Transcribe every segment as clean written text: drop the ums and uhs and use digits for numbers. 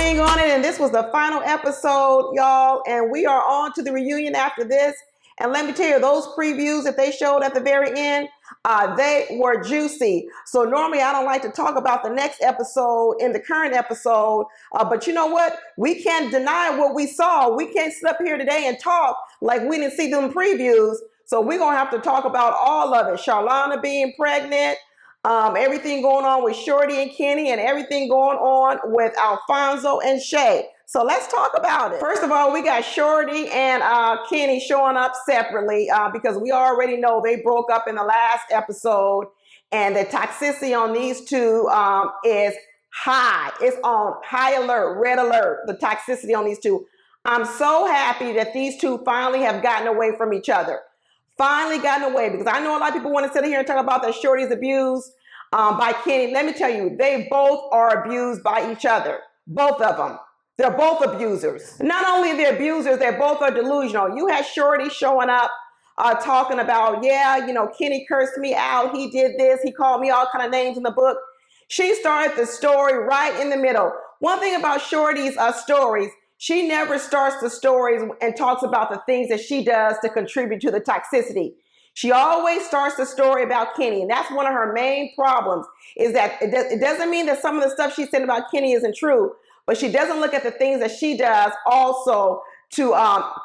ring on it, and this was the final episode, y'all, and we are on to the reunion after this. And let me tell you, those previews that they showed at the very end, they were juicy. So normally I don't like to talk about the next episode in the current episode, but you know what? We can't deny what we saw. We can't sit up here today and talk like we didn't see them previews. So we're going to have to talk about all of it. Charlana being pregnant, everything going on with Shorty and Kenny, and everything going on with Alfonso and Shay. So let's talk about it. First of all, we got Shorty and Kenny showing up separately because we already know they broke up in the last episode, and the toxicity on these two is high. It's on high alert, red alert, the toxicity on these two. I'm so happy that these two finally have gotten away from each other. Finally gotten away, because I know a lot of people want to sit here and talk about that Shorty's abused by Kenny. Let me tell you, they both are abused by each other. Both of them. They're both abusers. Not only are they abusers, they both are delusional. You had Shorty showing up talking about, yeah, you know, Kenny cursed me out. He did this. He called me all kind of names in the book. She started the story right in the middle. One thing about Shorty's stories, she never starts the stories and talks about the things that she does to contribute to the toxicity. She always starts the story about Kenny, and that's one of her main problems, is that it doesn't mean that some of the stuff she said about Kenny isn't true, but she doesn't look at the things that she does also to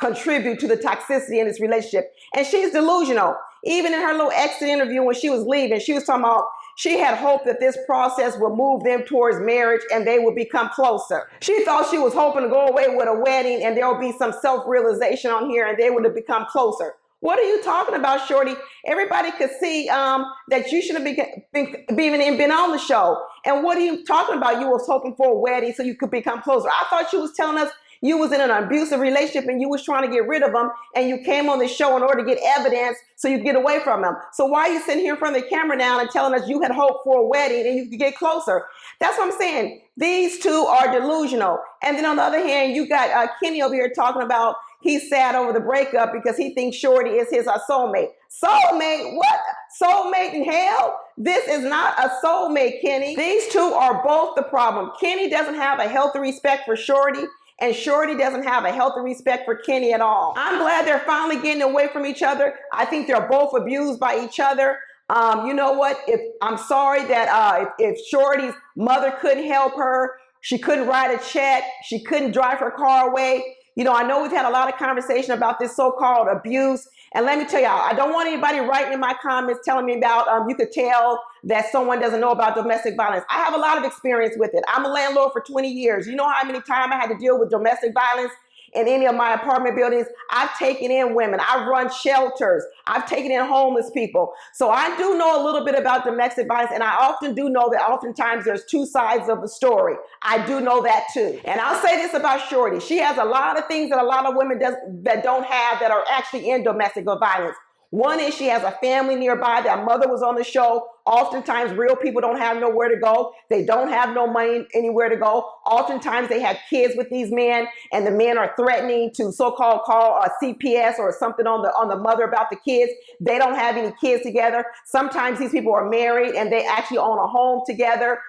contribute to the toxicity in this relationship. And she's delusional. Even in her little exit interview when she was leaving, she was talking about she had hoped that this process would move them towards marriage and they would become closer. She thought she was hoping to go away with a wedding and there would be some self-realization on here and they would have become closer. What are you talking about, Shorty? Everybody could see that you shouldn't have been on the show. And what are you talking about? You was hoping for a wedding so you could become closer. I thought you was telling us you was in an abusive relationship and you was trying to get rid of him, and you came on the show in order to get evidence so you could get away from him. So why are you sitting here in front of the camera now and telling us you had hoped for a wedding and you could get closer? That's what I'm saying. These two are delusional. And then on the other hand, you got Kenny over here talking about he's sad over the breakup because he thinks Shorty is his soulmate. Soulmate? What? Soulmate in hell? This is not a soulmate, Kenny. These two are both the problem. Kenny doesn't have a healthy respect for Shorty, and Shorty doesn't have a healthy respect for Kenny at all. I'm glad they're finally getting away from each other. I think they're both abused by each other. You know what? I'm sorry that if Shorty's mother couldn't help her, she couldn't write a check, she couldn't drive her car away. You know, I know we've had a lot of conversation about this so-called abuse. And let me tell y'all, I don't want anybody writing in my comments telling me about, you could tell that someone doesn't know about domestic violence. I have a lot of experience with it. I'm a landlord for 20 years. You know how many times I had to deal with domestic violence in any of my apartment buildings? I've taken in women. I've run shelters. I've taken in homeless people. So I do know a little bit about domestic violence, and I often do know that oftentimes there's two sides of the story. I do know that too. And I'll say this about Shorty. She has a lot of things that a lot of women that don't have that are actually in domestic violence. One is she has a family nearby. That mother was on the show. Oftentimes, real people don't have nowhere to go. They don't have no money anywhere to go. Oftentimes, they have kids with these men, and the men are threatening to so-called call a CPS or something on the mother about the kids. They don't have any kids together. Sometimes these people are married, and they actually own a home together.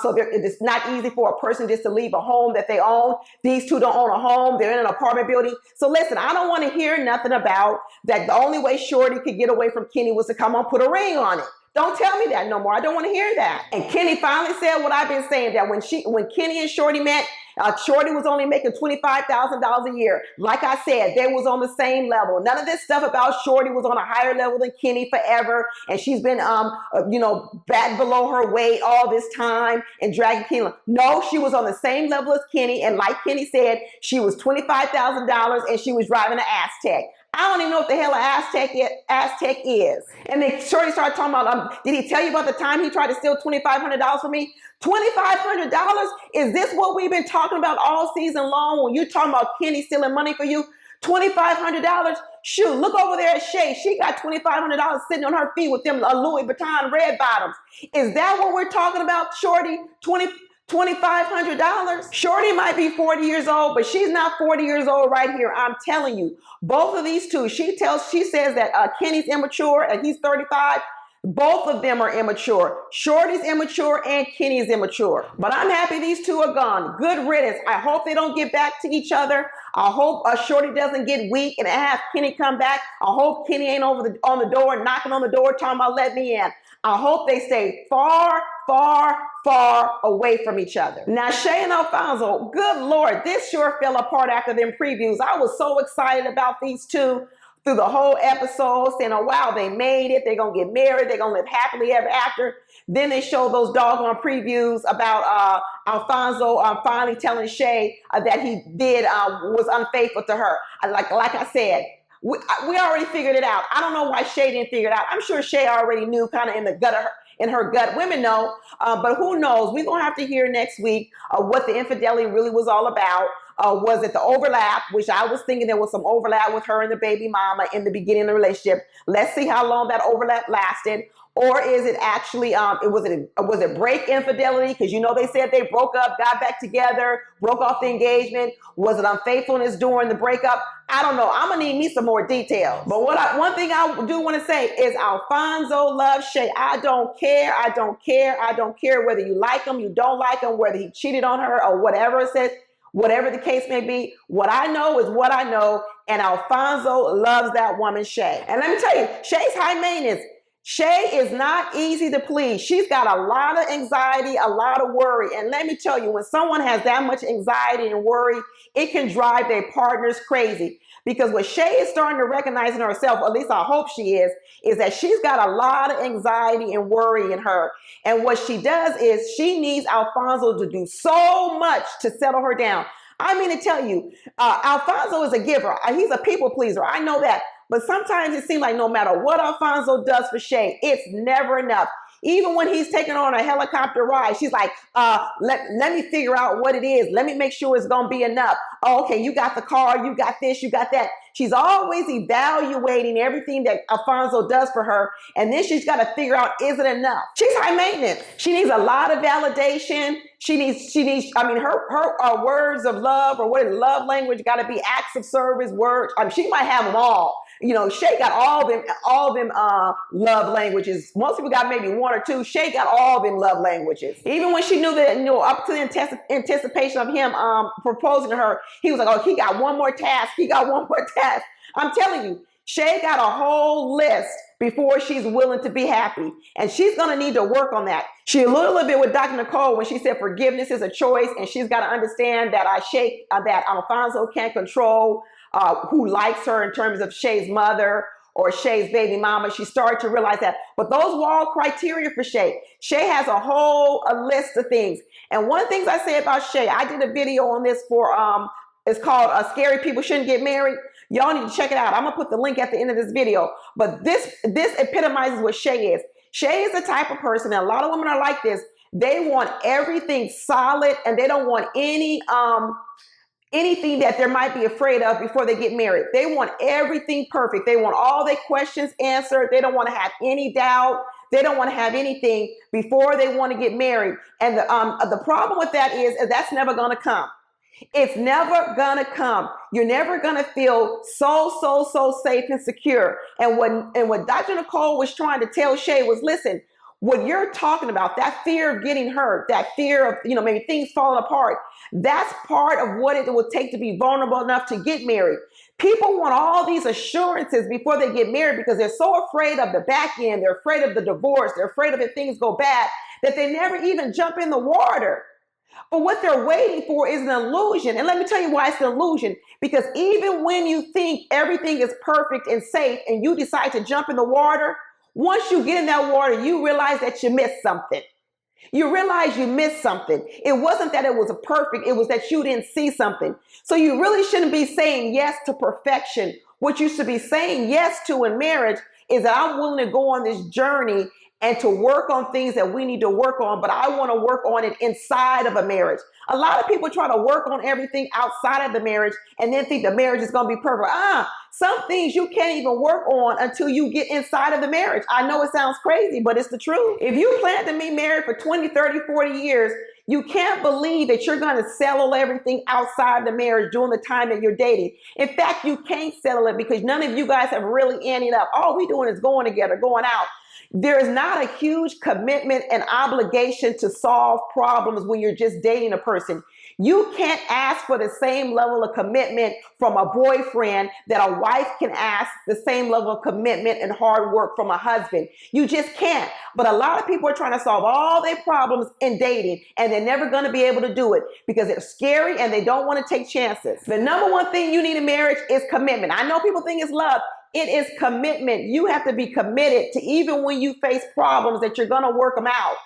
So it's not easy for a person just to leave a home that they own. These two don't own a home. They're in an apartment building. So listen, I don't want to hear nothing about that. The only way Shorty could get away from Kenny was to come on, put a ring on it. Don't tell me that no more. I don't want to hear that. And Kenny finally said what I've been saying, that when Kenny and Shorty met, Shorty was only making $25,000 a year. Like I said, they was on the same level. None of this stuff about Shorty was on a higher level than Kenny forever, and she's been, back below her weight all this time and dragging Kenny. No, she was on the same level as Kenny, and like Kenny said, she was $25,000 and she was driving an Aztec. I don't even know what the hell an Aztec is. And then Shorty started talking about, did he tell you about the time he tried to steal $2,500 from me? $2,500? Is this what we've been talking about all season long when you're talking about Kenny stealing money for you? $2,500? Shoot, look over there at Shay. She got $2,500 sitting on her feet with them Louis Vuitton red bottoms. Is that what we're talking about, Shorty? $2,500? Shorty might be 40 years old, but she's not 40 years old right here. I'm telling you, both of these two, she says that Kenny's immature and he's 35. Both of them are immature. Shorty's immature and Kenny's immature. But I'm happy these two are gone. Good riddance. I hope they don't get back to each other. I hope Shorty doesn't get weak and have Kenny come back. I hope Kenny ain't on the door, knocking on the door, talking about let me in. I hope they stay far, far, far away from each other. Now, Shay and Alfonso, good Lord, this sure fell apart after them previews. I was so excited about these two through the whole episode, saying, oh, wow, they made it. They're going to get married. They're going to live happily ever after. Then they showed those doggone previews about Alfonso finally telling Shay that he was unfaithful to her. Like I said, we already figured it out. I don't know why Shay didn't figure it out. I'm sure Shay already knew kind of in her gut. Women know, but who knows? We're going to have to hear next week what the infidelity really was all about. Was it the overlap, which I was thinking there was some overlap with her and the baby mama in the beginning of the relationship. Let's see how long that overlap lasted. Or is it actually, was it break infidelity? Because you know they said they broke up, got back together, broke off the engagement. Was it unfaithfulness during the breakup? I don't know. I'm going to need me some more details. But one thing I do want to say is Alfonso loves Shay. I don't care. I don't care. I don't care whether you like him, you don't like him, whether he cheated on her or whatever it says. Whatever the case may be, what I know is what I know, and Alfonso loves that woman, Shay. And let me tell you, Shay's high maintenance. Shay is not easy to please. She's got a lot of anxiety, a lot of worry. And let me tell you, when someone has that much anxiety and worry, it can drive their partners crazy. Because what Shay is starting to recognize in herself, at least I hope she is that she's got a lot of anxiety and worry in her. And what she does is she needs Alfonso to do so much to settle her down. I mean to tell you, Alfonso is a giver. He's a people pleaser. I know that. But sometimes it seems like no matter what Alfonso does for Shay, it's never enough. Even when he's taking her on a helicopter ride, she's like, let me figure out what it is. Let me make sure it's going to be enough. Oh, okay, you got the car, you got this, you got that. She's always evaluating everything that Alfonso does for her. And then she's got to figure out, is it enough? She's high maintenance. She needs a lot of validation. She needs, her words of love, or what is love language, got to be acts of service, words. She might have them all. You know, Shay got all them love languages. Most people got maybe one or two. Shay got all them love languages. Even when she knew that, up to the anticipation of him proposing to her, he was like, oh, he got one more task. He got one more task. I'm telling you, Shay got a whole list before she's willing to be happy. And she's going to need to work on that. She a little bit with Dr. Nicole when she said forgiveness is a choice. And she's got to understand that that Alfonso can't control who likes her in terms of Shay's mother or Shay's baby mama. She started to realize that. But those were all criteria for Shay. Shay has a list of things. And one of the things I say about Shay, I did a video on this for, it's called Scary People Shouldn't Get Married. Y'all need to check it out. I'm going to put the link at the end of this video. But this epitomizes what Shay is. Shay is the type of person, and a lot of women are like this. They want everything solid, and they don't want anything that they might be afraid of before they get married. They want everything perfect. They want all their questions answered. They don't want to have any doubt. They don't want to have anything before they want to get married. And the problem with that is that's never going to come. It's never going to come. You're never going to feel so safe and secure. And what Dr. Nicole was trying to tell Shay was, listen, what you're talking about, that fear of getting hurt, that fear of, maybe things falling apart, that's part of what it will take to be vulnerable enough to get married. People want all these assurances before they get married because they're so afraid of the back end. They're afraid of the divorce. They're afraid of if things go bad that they never even jump in the water. But what they're waiting for is an illusion. And let me tell you why it's an illusion. Because even when you think everything is perfect and safe and you decide to jump in the water, once you get in that water, you realize that you missed something. You realize you missed something. It wasn't that it was perfect. It was that you didn't see something. So you really shouldn't be saying yes to perfection. What you should be saying yes to in marriage is that I'm willing to go on this journey and to work on things that we need to work on, but I want to work on it inside of a marriage. A lot of people try to work on everything outside of the marriage and then think the marriage is going to be perfect. Some things you can't even work on until you get inside of the marriage. I know it sounds crazy, but it's the truth. If you plan to be married for 20, 30, 40 years, You can't believe that you're going to settle everything outside the marriage during the time that you're dating. In fact, you can't settle it because none of you guys have really ended up. All we're doing is going together, going out. There is not a huge commitment and obligation to solve problems when you're just dating a person. You can't ask for the same level of commitment from a boyfriend that a wife can ask the same level of commitment and hard work from a husband. You just can't. But a lot of people are trying to solve all their problems in dating, and they're never going to be able to do it because it's scary and they don't want to take chances. The number one thing you need in marriage is commitment. I know people think it's love. It is commitment. You have to be committed to, even when you face problems, that you're going to work them out.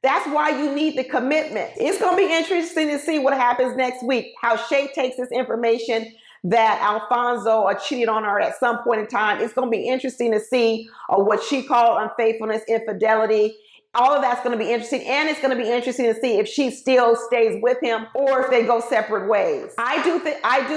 That's why you need the commitment. It's going to be interesting to see what happens next week, how Shay takes this information that Alfonso cheated on her at some point in time. It's going to be interesting to see what she called unfaithfulness, infidelity. All of that's going to be interesting, and it's going to be interesting to see if she still stays with him or if they go separate ways. I do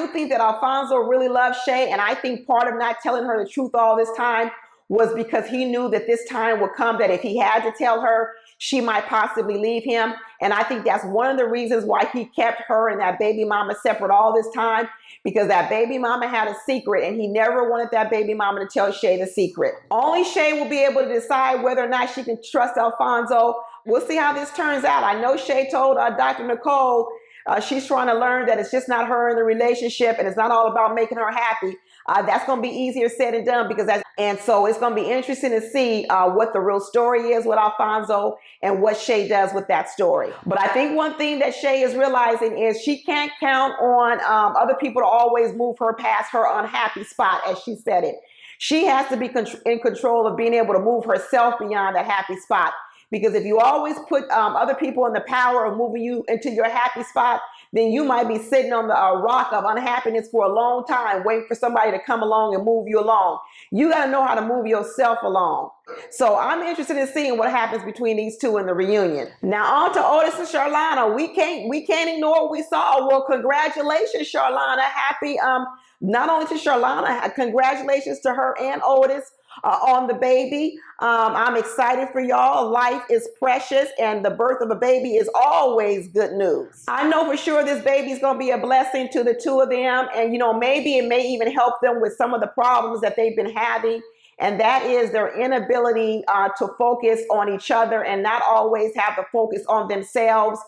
think that Alfonso really loves Shay, and I think part of not telling her the truth all this time was because he knew that this time would come that if he had to tell her, she might possibly leave him. And I think that's one of the reasons why he kept her and that baby mama separate all this time, because that baby mama had a secret and he never wanted that baby mama to tell Shay the secret. Only Shay will be able to decide whether or not she can trust Alfonso. We'll see how this turns out. I know Shay told Dr. Nicole she's trying to learn that it's just not her in the relationship and it's not all about making her happy. That's going to be easier said than done and so it's going to be interesting to see what the real story is with Alfonso and what Shay does with that story. But I think one thing that Shay is realizing is she can't count on other people to always move her past her unhappy spot, as she said it. She has to be in control of being able to move herself beyond that happy spot. Because if you always put other people in the power of moving you into your happy spot, then you might be sitting on the rock of unhappiness for a long time, waiting for somebody to come along and move you along. You got to know how to move yourself along. So I'm interested in seeing what happens between these two in the reunion. Now on to Otis and Charlana. We can't ignore what we saw. Well, congratulations, Charlana. Happy, not only to Charlana, congratulations to her and Otis on the baby. I'm excited for y'all. Life is precious and the birth of a baby is always good news. I know for sure this baby is going to be a blessing to the two of them, and maybe it may even help them with some of the problems that they've been having, and that is their inability to focus on each other and not always have the focus on themselves.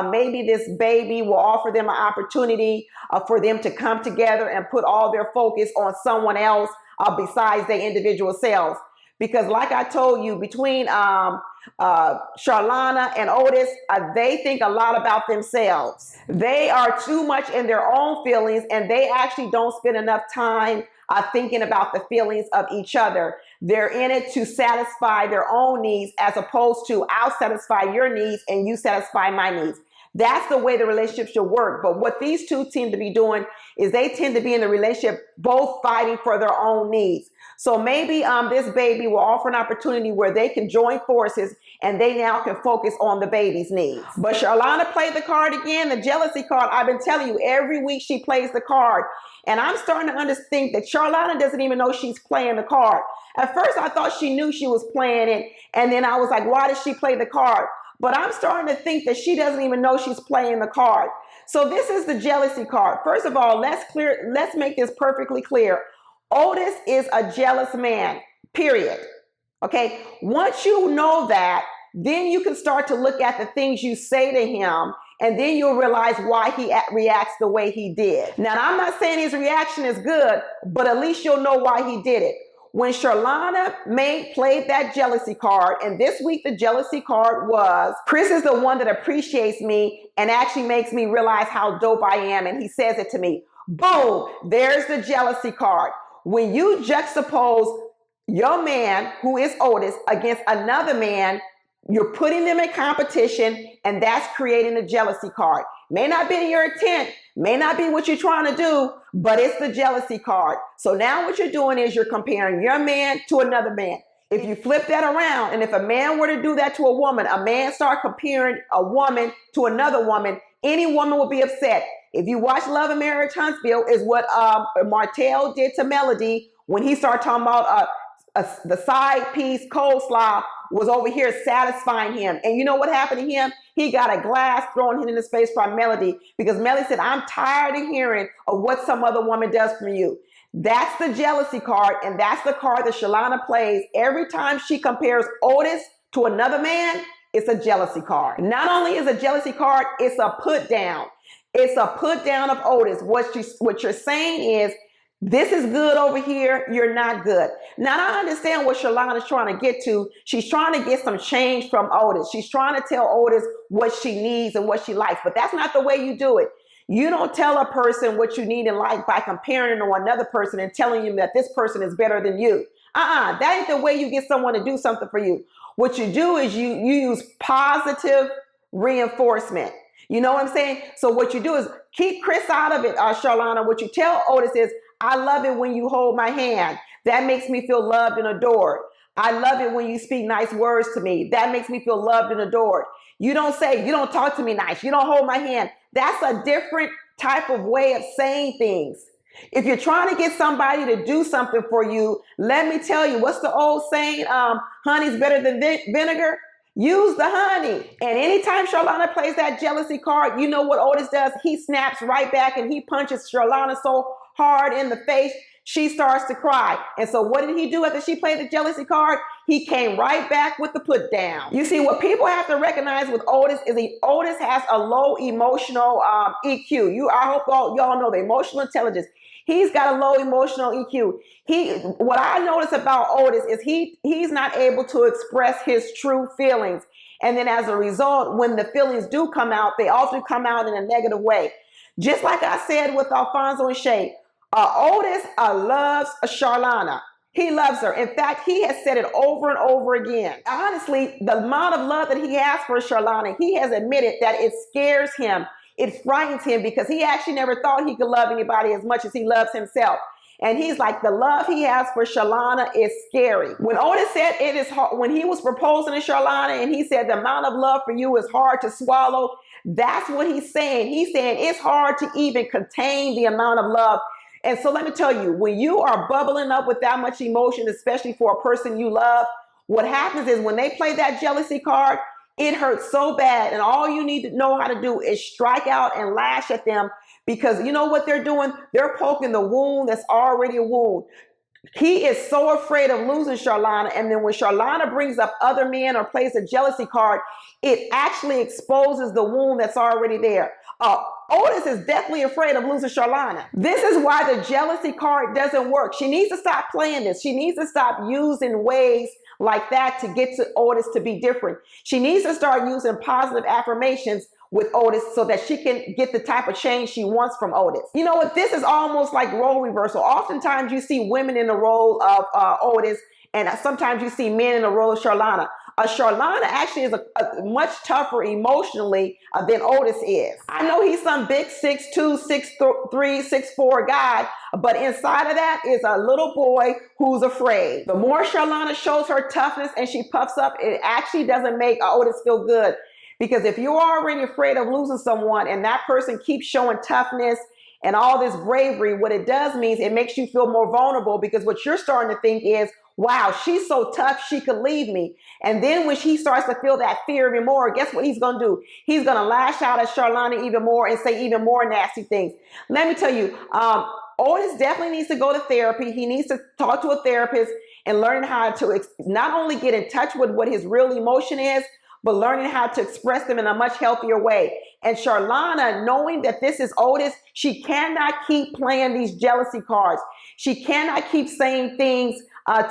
Maybe this baby will offer them an opportunity for them to come together and put all their focus on someone else besides their individual selves. Because like I told you, between Charlana and Otis, they think a lot about themselves. They are too much in their own feelings, and they actually don't spend enough time thinking about the feelings of each other. They're in it to satisfy their own needs, as opposed to I'll satisfy your needs and you satisfy my needs. That's the way the relationship should work. But what these two seem to be doing is they tend to be in the relationship both fighting for their own needs. So maybe this baby will offer an opportunity where they can join forces and they now can focus on the baby's needs. But Charlana played the card again, the jealousy card. I've been telling you, every week she plays the card. And I'm starting to think that Charlana doesn't even know she's playing the card. At first, I thought she knew she was playing it. And then I was like, why does she play the card? But I'm starting to think that she doesn't even know she's playing the card. So this is the jealousy card. First of all, let's make this perfectly clear. Otis is a jealous man, period. Okay, once you know that, then you can start to look at the things you say to him, and then you'll realize why he reacts the way he did. Now, I'm not saying his reaction is good, but at least you'll know why he did it. When Charlana played that jealousy card, and this week the jealousy card was, Chris is the one that appreciates me and actually makes me realize how dope I am, and he says it to me. Boom, there's the jealousy card. When you juxtapose your man, who is Otis, against another man, you're putting them in competition, and that's creating the jealousy card. May not be your intent, may not be what you're trying to do, but it's the jealousy card. So now what you're doing is you're comparing your man to another man. If you flip that around, and if a man were to do that to a woman, a man start comparing a woman to another woman, any woman will be upset. If you watch Love and Marriage Huntsville, is what Martell did to Melody when he started talking about the side piece coleslaw was over here satisfying him. And you know what happened to him? he got a glass thrown in his face from Melody because Melody said, I'm tired of hearing of what some other woman does for you. That's the jealousy card, and that's the card that Shalana plays every time she compares Otis to another man. It's a jealousy card. Not only is a jealousy card, it's a put down. It's a put down of Otis. What you're saying is, this is good over here, you're not good. Now, I understand what Shalana's trying to get to. She's trying to get some change from Otis. She's trying to tell Otis what she needs and what she likes, but that's not the way you do it. You don't tell a person what you need and like by comparing them to another person and telling them that this person is better than you. That ain't the way you get someone to do something for you. What you do is you use positive reinforcement. You know what I'm saying? So what you do is keep Chris out of it, Shalana. What you tell Otis is, I love it when you hold my hand. That makes me feel loved and adored. I love it when you speak nice words to me. That makes me feel loved and adored. You don't say, you don't talk to me nice. You don't hold my hand. That's a different type of way of saying things. If you're trying to get somebody to do something for you, let me tell you, what's the old saying? Honey's better than vinegar. Use the honey. And anytime Shalana plays that jealousy card, you know what Otis does? He snaps right back and he punches Shalana so hard in the face, she starts to cry. And so what did he do after she played the jealousy card? He came right back with the put down. You see, what people have to recognize with Otis is Otis has a low emotional EQ. I hope y'all know the emotional intelligence. He's got a low emotional EQ. What I notice about Otis is he's not able to express his true feelings. And then as a result, when the feelings do come out, they often come out in a negative way. Just like I said with Alfonso and Shay, Otis loves Sharlana. He loves her. In fact, he has said it over and over again. Honestly, the amount of love that he has for Sharlana, he has admitted that it scares him. It frightens him because he actually never thought he could love anybody as much as he loves himself. And he's like, the love he has for Shalana is scary. When Otis said it is hard, when he was proposing to Shalana and he said the amount of love for you is hard to swallow, that's what he's saying. He's saying it's hard to even contain the amount of love. And so let me tell you, when you are bubbling up with that much emotion, especially for a person you love, what happens is when they play that jealousy card, it hurts so bad. And all you need to know how to do is strike out and lash at them, because you know what they're doing? They're poking the wound that's already a wound. He is so afraid of losing Sharlana. And then when Sharlana brings up other men or plays a jealousy card, it actually exposes the wound that's already there. Otis is definitely afraid of losing Sharlana. This is why the jealousy card doesn't work. She needs to stop playing this. She needs to stop using ways like that to get to Otis to be different. She needs to start using positive affirmations with Otis so that she can get the type of change she wants from Otis. You know what? This is almost like role reversal. Oftentimes you see women in the role of Otis, and sometimes you see men in the role of Sharlana. Sharlana actually is a much tougher emotionally than Otis is. I know he's some big 6'2", 6'3", 6'4" guy, but inside of that is a little boy who's afraid. The more Sharlana shows her toughness and she puffs up, it actually doesn't make Otis feel good. Because if you're already afraid of losing someone and that person keeps showing toughness and all this bravery, what it does means it makes you feel more vulnerable, because what you're starting to think is, wow, she's so tough, she could leave me. And then when she starts to feel that fear even more, guess what he's going to do? He's going to lash out at Sharlana even more and say even more nasty things. Let me tell you, Otis definitely needs to go to therapy. He needs to talk to a therapist and learn how to not only get in touch with what his real emotion is, but learning how to express them in a much healthier way. And Sharlana, knowing that this is Otis, she cannot keep playing these jealousy cards. She cannot keep saying things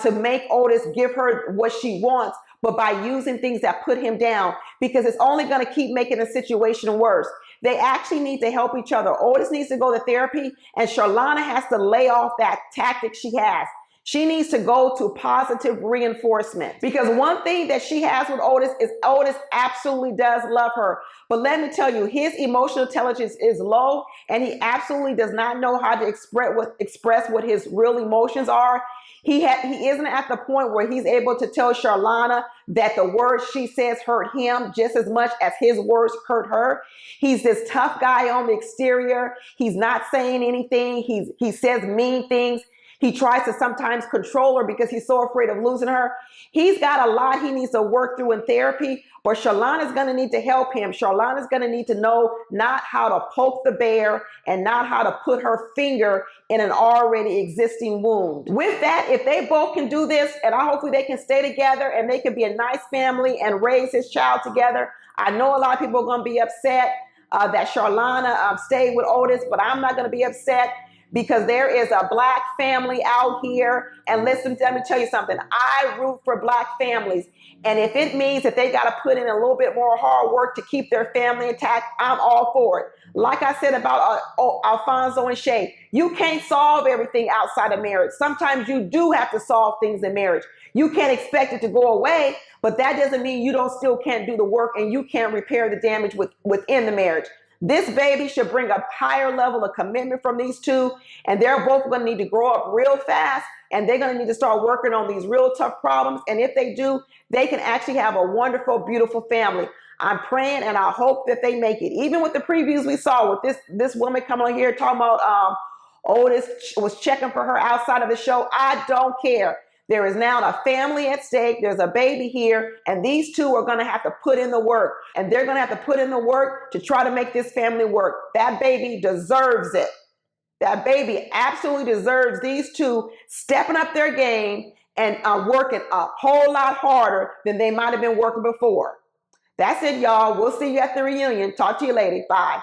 to make Otis give her what she wants, but by using things that put him down, because it's only going to keep making the situation worse. They actually need to help each other. Otis needs to go to therapy, and Sharlana has to lay off that tactic she has. She needs to go to positive reinforcement, because one thing that she has with Otis is Otis absolutely does love her. But let me tell you, his emotional intelligence is low, and he absolutely does not know how to express what his real emotions are. He isn't at the point where he's able to tell Sharlana that the words she says hurt him just as much as his words hurt her. He's this tough guy on the exterior. He's not saying anything. He says mean things. He tries to sometimes control her because he's so afraid of losing her. He's got a lot he needs to work through in therapy, but Charlonna's going to need to help him. Charlonna's going to need to know not how to poke the bear and not how to put her finger in an already existing wound. With that, if they both can do this, and hopefully they can stay together and they can be a nice family and raise his child together. I know a lot of people are going to be upset that Charlonna stayed with Otis, but I'm not going to be upset because there is a black family out here. And listen, let me tell you something. I root for black families. And if it means that they got to put in a little bit more hard work to keep their family intact, I'm all for it. Like I said about Alfonso and Shay, you can't solve everything outside of marriage. Sometimes you do have to solve things in marriage. You can't expect it to go away, but that doesn't mean you still can't do the work and you can't repair the damage within the marriage. This baby should bring a higher level of commitment from these two, and they're both going to need to grow up real fast, and they're going to need to start working on these real tough problems. And if they do, they can actually have a wonderful, beautiful family. I'm praying and I hope that they make it. Even with the previews we saw with this woman coming on here talking about Otis was checking for her outside of the show. I don't care. There is now a family at stake. There's a baby here, and these two are going to have to put in the work, and they're going to have to put in the work to try to make this family work. That baby deserves it. That baby absolutely deserves these two stepping up their game and working a whole lot harder than they might have been working before. That's it, y'all. We'll see you at the reunion. Talk to you later. Bye.